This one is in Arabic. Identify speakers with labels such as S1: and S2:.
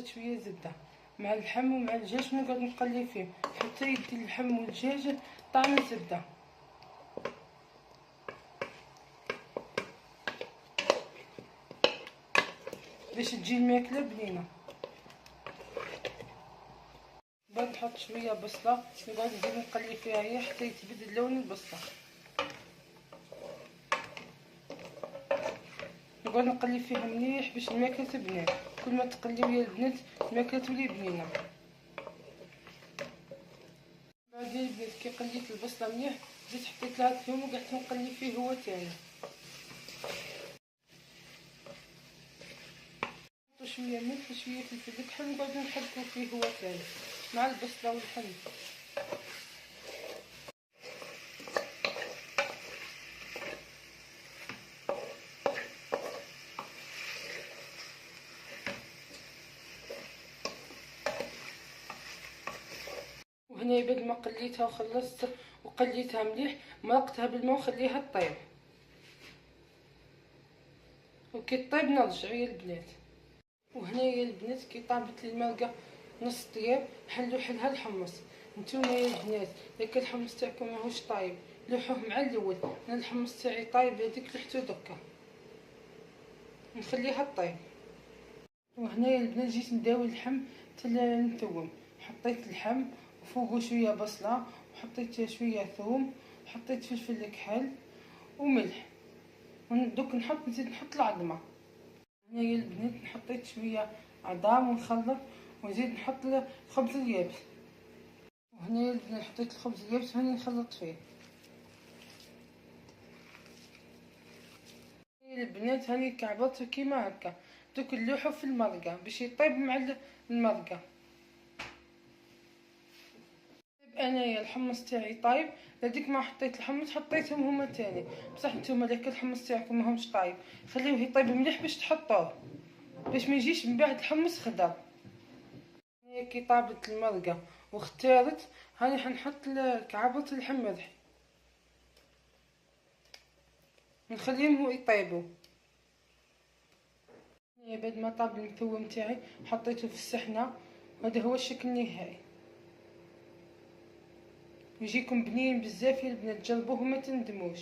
S1: درت شويه زبده مع اللحم ومع الدجاج ونقعد نقلي فيه حتى يدي اللحم والدجاج طعم الزبده باش تجي الماكله بنينه. بعد نحط شويه بصله نقعد نزيد نقلي فيها هي حتى يتبدل لون البصله. نقعد نقلي فيها مليح باش الماكله تبنى. كل ما تقليو يا البنات الماكله تولي بنينه. بعد يا البنات كي قليت البصله مليح زيد حطيت لها الثوم وقعدت نقلي فيه هو تاني. شويه ملح وشويه فلفل كحل ونقعدو نحركو فيه هو تاني مع البصله واللحم. وهنا بعد ما قليتها وخلصت وقليتها مليح مرقتها بالماء وخليها طيب. وكي طيب نرجعو يا البنات. وهنا يا البنات كي طابت لي المرقه نص طياب حلو حلها الحمص. نتوما يا البنات اذا كان الحمص تاعكم ماهوش طايب لوحوه مع الاول. انا الحمص تاعي طايب هذيك لحتو دركا نخليها طيب. وهنا يا البنات جيت نداوي اللحم تاع نثوم. حطيت اللحم وفوقو شويه بصله وحطيت شويه ثوم وحطيت فلفل كحل وملح ودوك نزيد نحط العظمه. هنا يا البنات حطيت شويه عظام ونخلط ونزيد نحط الخبز اليابس. وهنا يا البنات حطيت الخبز اليابس هاني نخلط فيه. يا البنات هاني كعبرته كيما هكا دوك نلوحو في المرقه باش يطيب مع المرقه. انايا الحمص تاعي طايب لديك ما حطيت الحمص حطيتهم هما تاني بصح نتوما اذا كان الحمص تاعكم ماهمش طايب خليوه يطيب مليح باش تحطوه باش ما يجيش من بعد الحمص خضر. هي كي طابت المرقه واختارت هاني حنحط كعبة اللحم ملح نخليهم يطيبوا. بعد ما طاب المثوم تاعي حطيته في السحنه. هذا هو الشكل النهائي. يجيكم بنين بزاف يا البنات جربوه وما تندموش.